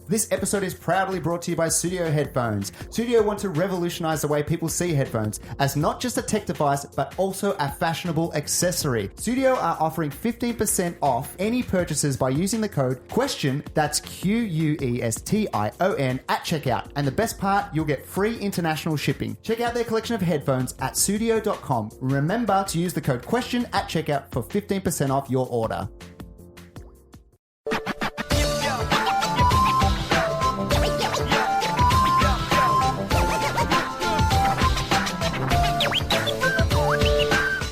This episode is proudly brought to you by Studio Headphones. Studio want to revolutionize the way people see headphones as not just a tech device, but also a fashionable accessory. Studio are offering 15% off any purchases by using the code QUESTION, that's QUESTION, at checkout. And the best part, you'll get free international shipping. Check out their collection of headphones at studio.com. Remember to use the code QUESTION at checkout for 15% off your order.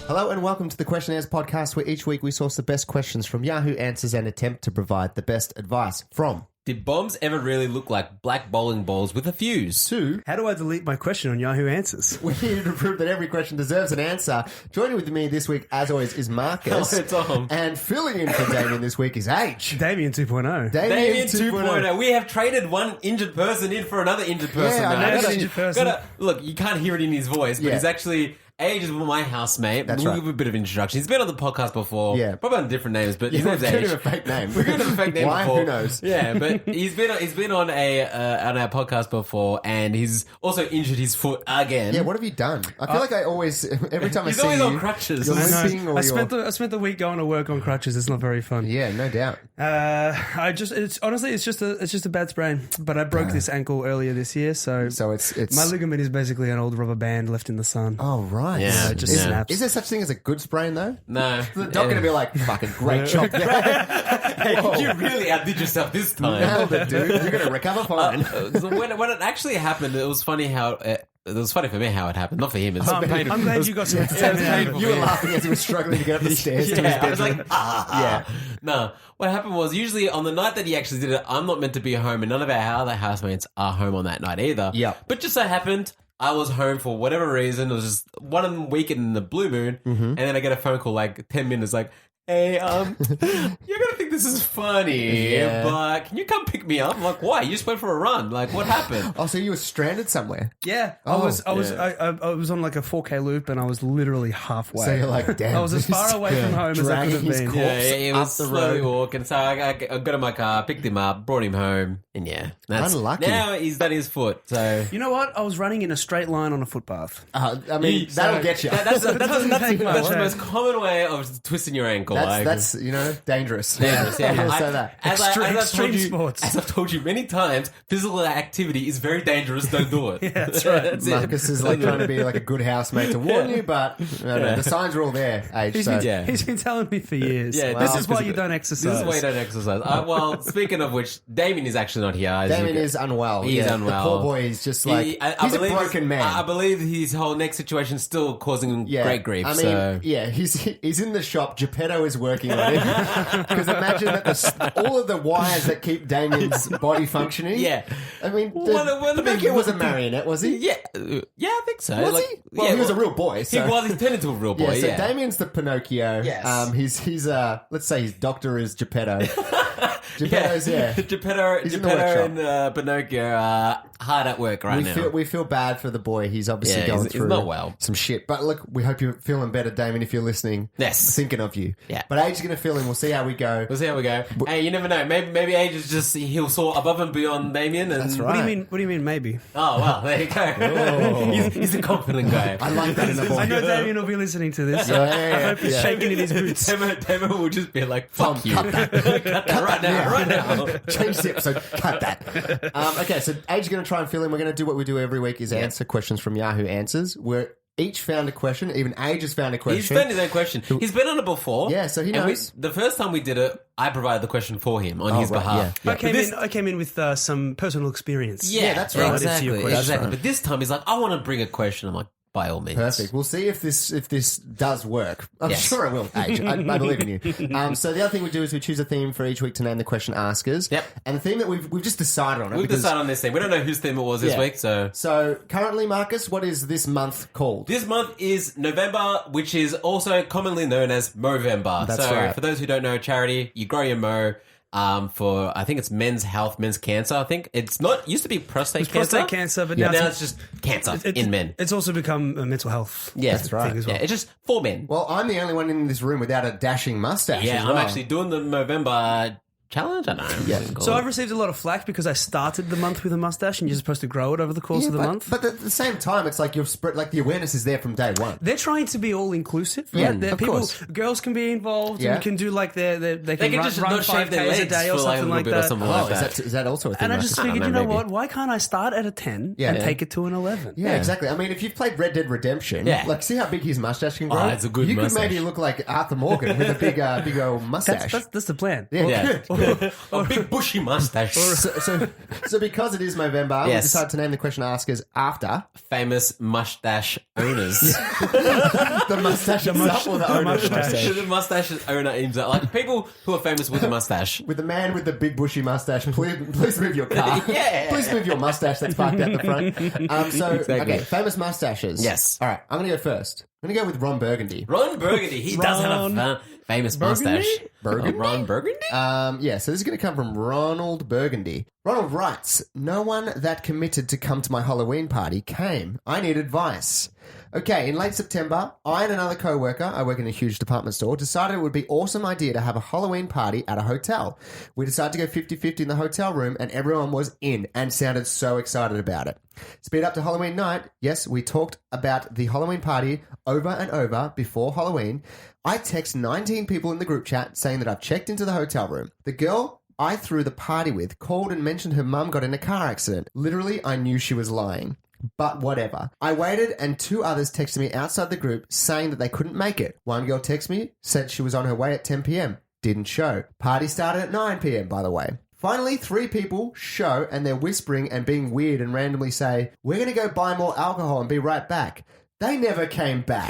Hello and welcome to the Questionnaires podcast, where each week we source the best questions from Yahoo Answers and attempt to provide the best advice from. Did bombs ever really look like black bowling balls with a fuse? To. How do I delete my question on Yahoo Answers? We need to prove that every question deserves an answer. Joining with me this week, as always, is Marcus. Hello, Tom. And filling in for Damien this week is H. Damien 2.0. Damien 2.0. We have traded one injured person in for another injured person. Yeah, I now. know. Injured person. Look, you can't hear it in his voice, but Yeah. he's actually... Age is my housemate. That's we'll right. give a bit of introduction. He's been on the podcast before. Yeah. Probably on different names, but his We've name's given Age. him a fake name. We're going to have a fake name Why? before. Who knows? Yeah, but he's been on on our podcast before, and he's also injured his foot again. Yeah, what have you done? I feel like I always, every time He's I see always you, on crutches. you're I know. limping or I you're... spent the week going to work on crutches. It's not very fun. Yeah, no doubt. It's just a bad sprain. But I broke this ankle earlier this year, so So it's my ligament is basically an old rubber band left in the sun. Oh, right. Yeah, it just yeah. snaps. Is there such thing as a good sprain, though? No. The doc going to be like, fucking great job there. Hey, you really outdid yourself this time. Nailed it, dude. You're going to recover fine. So when it actually happened, it was funny how it was funny for me how it happened, not for him. It's I'm painful. glad you got some entertainment out of it. You were laughing as he was struggling to get up the stairs to his Yeah, I was bedroom. like, Yeah. No, what happened was usually on the night that he actually did it, I'm not meant to be home, and none of our other housemates are home on that night either. Yeah. But just so happened, I was home for whatever reason. It was just one weekend in the blue moon, and then I get a phone call like 10 minutes, like, "Hey, you're gonna think this is funny, Yeah. but can you come pick me up?" I'm like, "Why? You just went for a run. Like, what happened?" Oh, so you were stranded somewhere. Yeah, I was on like a 4K loop, and I was literally halfway. So you're like, damn. I was as far away from home as I Dragging could have his been. corpse Yeah, he was up the slowly road. walking. So I got in my car, picked him up, brought him home, and yeah, Unlucky. Now he's done his foot. So You know what? I was running in a straight line on a footpath. I mean, that'll get you. That's doesn't take much, that's the eh? most common way of twisting your ankle. That's you know, dangerous. dangerous. Yeah, I'm gonna say that. Extreme sports. As I've told you many times, physical activity is very dangerous. Don't do it. Yeah, that's right. That's it. Marcus is like trying to be like a good housemate to warn you, but no, the signs are all there, Age. So. Yeah. He's been telling me for years. Yeah, this well, is why you don't exercise. This is why you don't exercise. Well, speaking of which, Damien is actually not here. Damien is unwell. He is unwell. The poor boy is just like he's a broken man. I believe his whole neck situation is still causing him great grief. I mean, so. yeah, he's in the shop. Geppetto is working on it. Because imagine that all of the wires that keep Damien's body functioning. Yeah. I mean, One of Pinocchio the- was a marionette, was he? Yeah, I think so. Was Like, he? Well, yeah, he was a real boy. So. He was. He turned into a real boy. Yeah, so Yeah. Damien's the Pinocchio. Yes. He's let's say his doctor is Geppetto. Geppetto's Geppetto, He's in the Geppetto workshop. and Pinocchio are hard at work right now. We feel bad for the boy. He's obviously Yeah, going he's through not well. some shit. But look, we hope you're feeling better, Damien, if you're listening. Yes. Thinking of you. Yeah. But Age is going to fill in. We'll see how we go. We'll see how we go. Hey, you never know. Maybe Age is just he'll soar above and beyond Damien. And, That's What right. do you mean? Maybe. Oh well, there you go. He's a confident guy. I like that in the boy. I know Damien will be listening to this. Yeah. I hope he's shaking in his boots. Demo will just be like, "Fuck you, cut that. cut that right now." Change the episode. Cut that. Okay, so Age is going to try and fill in. We're going to do what we do every week is answer questions from Yahoo Answers. We're each found a question. Even Age has found a question. He's found his own question. He's been on it before. Yeah, so he And knows. the first time we did it, I provided the question for him on his right, behalf. yeah. I came in with some personal experience. Yeah, that's right. Relative to your Exactly. question. Exactly. But this time he's like, "I want to bring a question." I'm like, "By all means." Perfect. We'll see if this does work. I'm Yes. sure it will, Age. I believe in you. So the other thing we do is we choose a theme for each week to name the question askers. Yep. And the theme that we've just decided on it. We've because- decided on this thing. We don't know whose theme it was this Yeah. week, so. So currently, Marcus, what is this month called? This month is November, which is also commonly known as Movember. That's so right. for those who don't know, charity, you grow your mo. For I think it's men's health, men's cancer. I think it's not used to be prostate cancer. prostate cancer, but now now it's just cancer in men. It's also become a mental health. Yeah, That's right. thing as well. Yeah, it's just for men. Well, I'm the only one in this room without a dashing mustache. Yeah, as well. I'm actually doing the Movember challenge. I don't know. Yeah. So I've received a lot of flack because I started the month with a mustache and you're supposed to grow it over the course of the month. But at the same time, it's like you've spread, like the awareness is there from day one. They're trying to be all inclusive. Yeah, Right? of course. Girls can be involved Yeah. and can do like they They can can run, just run not shave 5Ks their a legs day for or like a something little like bit or that. something Oh, like that. is that also a thing? And I like just that? figured, know, you know maybe. what? Why can't I start at a 10 Yeah. and Yeah. take it to an 11? Yeah, exactly. I mean, if you've played Red Dead Redemption, Yeah. like see how big his mustache can grow. Oh, it's a good You mustache. could maybe look like Arthur Morgan with a big old mustache. That's the plan. Yeah. A big bushy mustache. So because it is November, we Yes. decided to name the question askers after Famous mustache owners. the mustache itself or the owner of the mustache. The mustache owner aims at like people who are famous with a mustache. With the man with the big bushy mustache, please move your car. Yeah. Please move your mustache that's parked out the front. Okay, famous mustaches. Yes. All right, I'm going to go first. I'm going to go with Ron Burgundy. Ron Burgundy. He does have a famous mustache. Burgundy? Ron Burgundy? Yeah, so this is going to come from Ronald Burgundy. Ronald writes, no one that committed to come to my Halloween party came. I need advice. Okay, in late September, I and another co-worker, I work in a huge department store, decided it would be an awesome idea to have a Halloween party at a hotel. We decided to go 50-50 in the hotel room and everyone was in and sounded so excited about it. Speed up to Halloween night. Yes, we talked about the Halloween party over and over before Halloween. I text 19 people in the group chat saying that I've checked into the hotel room. The girl I threw the party with called and mentioned her mum got in a car accident. Literally, I knew she was lying. But whatever. I waited and two others texted me outside the group saying that they couldn't make it. One girl texted me, said she was on her way at 10 p.m. Didn't show. Party started at 9 p.m, by the way. Finally, 3 people show and they're whispering and being weird and randomly say, we're going to go buy more alcohol and be right back. They never came back.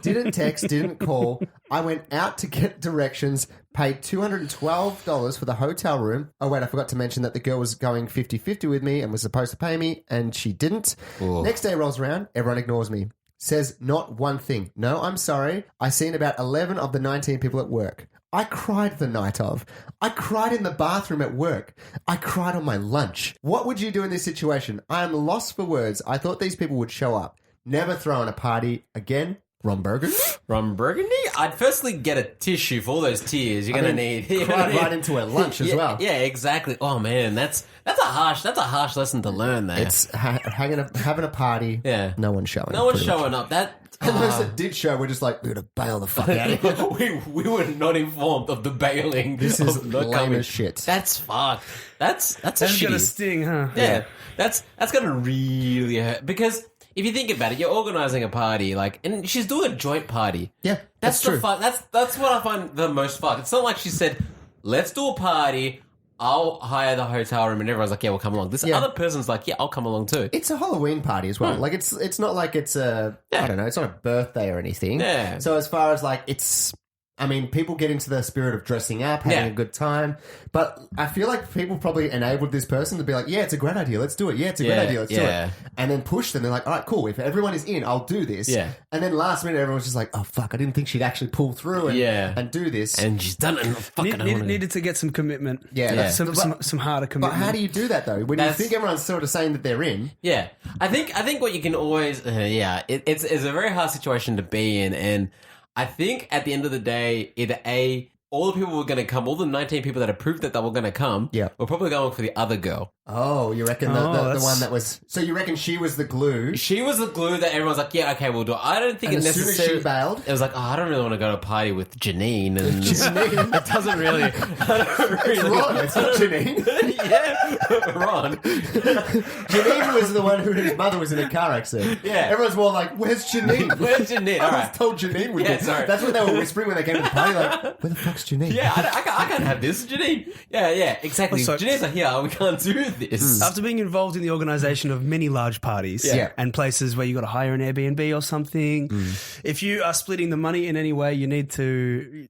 Didn't text, didn't call. I went out to get directions, paid $212 for the hotel room. Oh, wait, I forgot to mention that the girl was going 50-50 with me and was supposed to pay me, and she didn't. Next day rolls around, everyone ignores me. Says not one thing. No, I'm sorry. I seen about 11 of the 19 people at work. I cried the night of. I cried in the bathroom at work. I cried on my lunch. What would you do in this situation? I am lost for words. I thought these people would show up. Never throwing a party again. Ron Burgundy? Ron Burgundy? I'd firstly get a tissue for all those tears you're going to need. You're Cried gonna need- right into her lunch as well. Yeah, exactly. Oh man, that's a harsh lesson to learn there. It's having a party. Yeah. No one's showing. No one's pretty much. showing up. That And those that did show, we're just like, we're going to bail the fuck out of here. we were not informed of the bailing. This is of not lame coming. as shit. That's fucked. That's a That's shitty. gonna sting, huh? Yeah, that's gonna really hurt because if you think about it, you're organizing a party, like, and she's doing a joint party. Yeah, that's true. the fun. That's what I find the most fun. It's not like she said, "Let's do a party. I'll hire the hotel room," and everyone's like, "Yeah, we'll come along." This Yeah. other person's like, "Yeah, I'll come along too." It's a Halloween party as well. Like it's not like it's a I don't know, it's not a birthday or anything. Yeah. So as far as like I mean, people get into the spirit of dressing up, having Yeah. a good time, but I feel like people probably enabled this person to be like, yeah, it's a great idea, let's do it. Yeah, it's a great Yeah, idea, let's do yeah. it. And then push them. They're like, all right, cool. If everyone is in, I'll do this. Yeah. And then last minute, everyone's just like, oh, fuck, I didn't think she'd actually pull through and do this. And she's done it. And fucking Needed to get some commitment. Yeah, that's- Some harder but commitment. how do you do that, though? When you That's- think everyone's sort of saying that they're in. Yeah, I think what you can always it's a very hard situation to be in, and I think at the end of the day, either all the people were going to come, all the 19 people that approved that they were going to come, Yeah. were probably going for the other girl. Oh, you reckon the that's- one that was... So you reckon she was the glue? She was the glue that everyone's like, yeah, okay, we'll do it. I don't think And it as soon as necessarily... she bailed? It was like, oh, I don't really want to go to a party with Janine. And Janine? it doesn't really... I don't really Ron, it's not Janine. yeah, Ron. Janine was the one whose mother was in a car accident. Yeah. Everyone's more like, where's Janine? Where's Janine? I All was right. told Janine would Yeah, be. sorry. That's what they were whispering when they came to the party, like, where the fuck's Janine? Yeah, I can't have this, Janine. Yeah, exactly. Also- Janine's like, yeah, we can't do this. After being involved in the organisation of many large parties Yeah. and places where you got to hire an Airbnb or something, if you are splitting the money in any way, you need to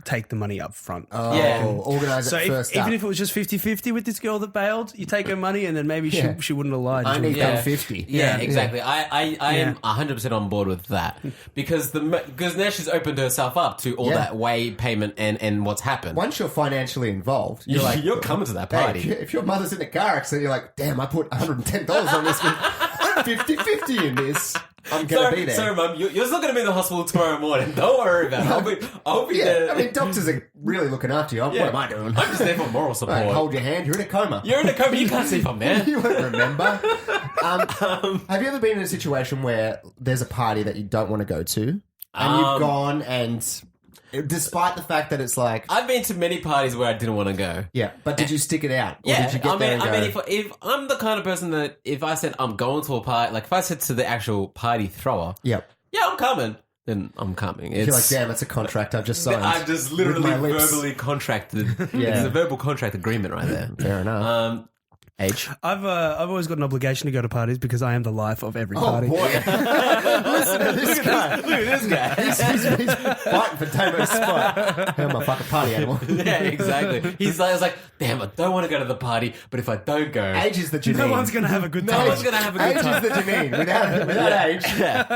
take the money up front. Oh, Yeah. organise So it first even up. if it was just 50-50 with this girl that bailed, you take her money and then maybe Yeah. she wouldn't have lied. I to need you. Yeah. that 50. Yeah, exactly. I am Yeah. 100% on board with that because now she's opened herself up to all Yeah. that way payment and what's happened. Once you're financially involved, you're like, you're coming to that hey, party. if your mother's in a car accident, you're like, damn, I put $110 on this one. I'm 50-50 in this. I'm going to be there. Sorry, Mum, you're still going to be in the hospital tomorrow morning. Don't worry about it. I'll be Yeah, there. I mean, doctors are really looking after you. What am I doing? I'm just there for moral support. Right, hold your hand. You're in a coma. You're in a coma. You can't see from there. You won't remember. Have you ever been in a situation where there's a party that you don't want to go to, and you've gone, and despite the fact that it's like, I've been to many parties where I didn't want to go. yeah, but did you stick it out? Or Yeah, did you get there and go, if I'm the kind of person that if I said I'm going to a party, like if I said to the actual party thrower, yep. yeah, I'm coming, then I'm coming. You're like, damn, it's a contract I've just signed. I've just with literally my lips. verbally contracted. Yeah. It's a verbal contract agreement right there. Fair enough. Age. I've always got an obligation to go to parties because I am the life of every Oh party. boy! Listen to this guy. Look at this guy. He's fighting for Tamo's spot. Hey, I'm a fucking party animal. Yeah, exactly. He's like, damn, I don't want to go to the party, but if I don't go, Age is the Janine. No one's going to have a good no time. one's gonna have a good Age time. is the Janine. Without age,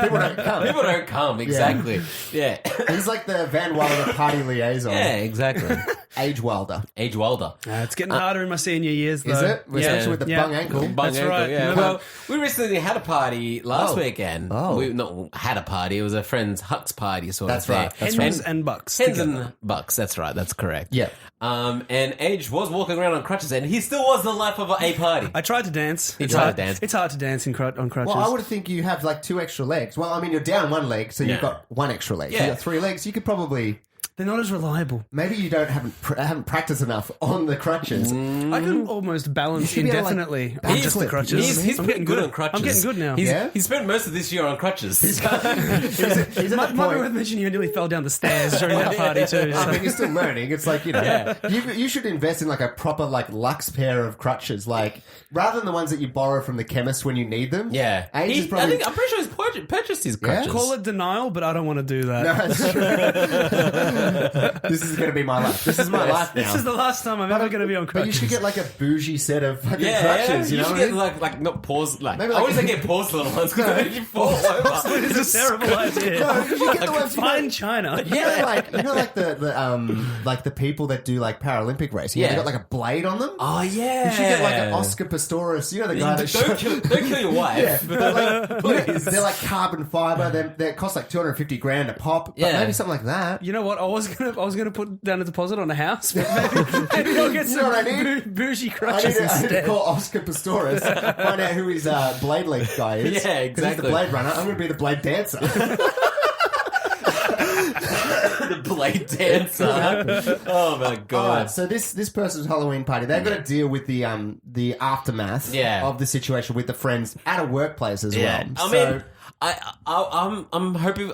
people don't come. People don't come. Exactly. Yeah. He's like the Van Wilder party liaison. Yeah, exactly. Age Wilder. Age Wilder. It's getting harder in my senior years, though. Is it? Especially with the bung ankle. Bung That's ankle, right. Yeah. Remember- Well, we recently had a party last Oh. weekend. Oh. We not had a party. It was a friend's Hux party sort That's of thing. right. That's Hens and bucks. Hens together. and bucks. That's right. That's correct. Yeah. And Age was walking around on crutches, and he still was the life of a party. I tried to dance. He It's tried hard- to dance. It's hard to dance on crutches. Well, I would think you have like 2 extra legs. Well, I mean, you're down 1 leg, so Yeah. you've got 1 extra leg. So Yeah. you've got 3 legs. You could probably. They're not as reliable. Maybe you haven't practiced enough on the crutches. I can almost balance should be able to, like, indefinitely on balance just the flip. crutches. He's I'm pretty getting good on crutches. I'm getting good now. Yeah? He spent most of this year on crutches. He's at the Might be worth point. mentioning you nearly fell down the stairs during that party too. I So. mean, you're still learning. It's like, you should invest in like a proper like luxe pair of crutches, like rather than the ones that you borrow from the chemist when you need them. Yeah. Age is probably. I'm pretty sure he's purchased his crutches. Call it denial, but I don't want to do that. No, that's true. This is going to be my life. This is my life now. This is the last time I'm ever going to be on But you crutches. should get like a bougie set of fucking Yeah, crutches. You know should what I get mean? like not pause like Maybe I like- always say get porcelain ones because then you fall over. It's a terrible idea. No, you should get the ones. Fine China. Like the people that do like Paralympic racing. Yeah. They got like a blade on them. Oh yeah, You should get like an Oscar Pistorius. You know the guy that Don't kill your wife. Yeah, but like, they're like carbon fiber. They cost like $250,000 a pop. But Yeah. maybe something like that. You know what? I was gonna put down a deposit on a house, but maybe I'll get You know some what I need? bougie I crutches need to instead. call Oscar Pistorius, find out who his Blade League guy is. Yeah, 'Cause he's exactly. the Blade Runner. I'm going to be the Blade Dancer. The blade dancer. Oh my All right, god. so this person's Halloween party, they've got to deal with the aftermath Yeah. of the situation with the friends at a workplace as Yeah, well. I mean,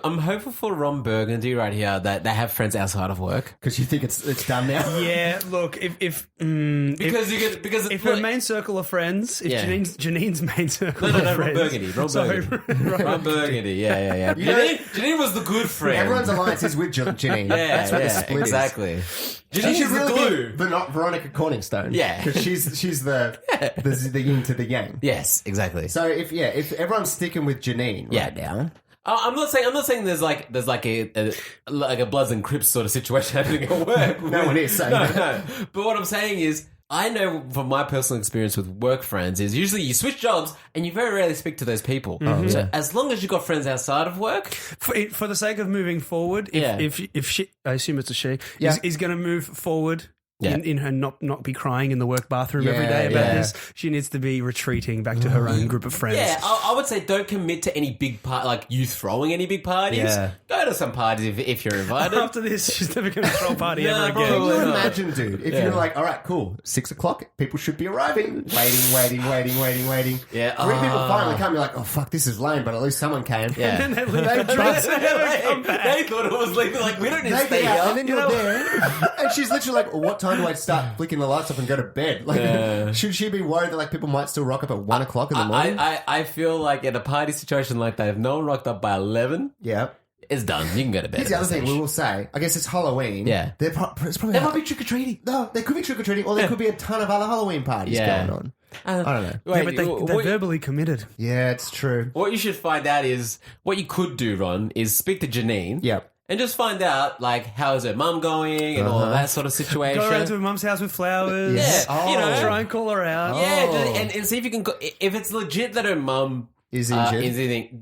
I'm hopeful for Ron Burgundy right here that they have friends outside of work because you think it's done now. Yeah, look, if because her main circle of friends, if Yeah. Janine's main circle no, of Ron friends, Burgundy, Ron Burgundy, yeah. You know- Janine was the good friend. Everyone's alliance is with Janine. yeah, That's where the split exactly. is. Janine She is should the really glue. be but not Veronica Corningstone. Yeah. because she's the yin to the yang. Yes, exactly. So if everyone's sticking with Janine right now, I'm not saying there's like a Bloods and Crips sort of situation happening at work. No one is saying that. No. But what I'm saying is, I know from my personal experience with work friends is usually you switch jobs and you very rarely speak to those people. So as long as you've got friends outside of work, for the sake of moving forward, if she, I assume it's a she, Yeah. is going to move forward. Yeah. In her not be crying in the work bathroom every Yeah, day about yeah. this, she needs to be retreating back to her own group of friends. yeah, I would say don't commit to any big part, like you throwing any big parties. Yeah. Go to some parties if you're invited. After this, she's never going to throw a party No, ever probably again. can you not. imagine, dude? If Yeah. you're like, all right, cool, 6 o'clock, people should be arriving. Waiting. Yeah. 3 people finally come. You're like, oh fuck, this is lame, but at least someone came. Yeah. And then they leave They the dress- dress and never come back. They thought it was like we don't need to They stay get out, here. and then you're there, and she's literally like, well, "What time do I start flicking the lights off and go to bed?" Like, Yeah. should she be worried that like people might still rock up at 1 o'clock in the morning? I feel like in a party situation like that, if no one rocked up by 11, Yeah. it's done. You can go to bed. Here's the at other that thing stage. we will say. I guess it's Halloween. Yeah. It's probably There might be trick or treating. no. There could be trick or treating, or there could be a ton of other Halloween parties Yeah. going on. I don't know. Yeah, but they're verbally committed. Yeah, it's true. What you should find out is what you could do, Ron, is speak to Janine. Yep. And just find out, like, how's her mum going and all of that sort of situation. Go around to her mum's house with flowers. Yeah, Oh. you know. Try and call her out. Yeah, Oh. and see if you can. If it's legit that her mum is injured.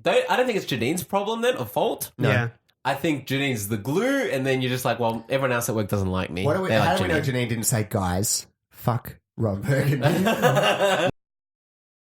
I don't think it's Janine's problem then, or fault. Yeah. I think Janine's the glue, and then you're just like, well, everyone else at work doesn't like me. How They like do we know Janine. Janine didn't say, guys, fuck Ron Burgundy?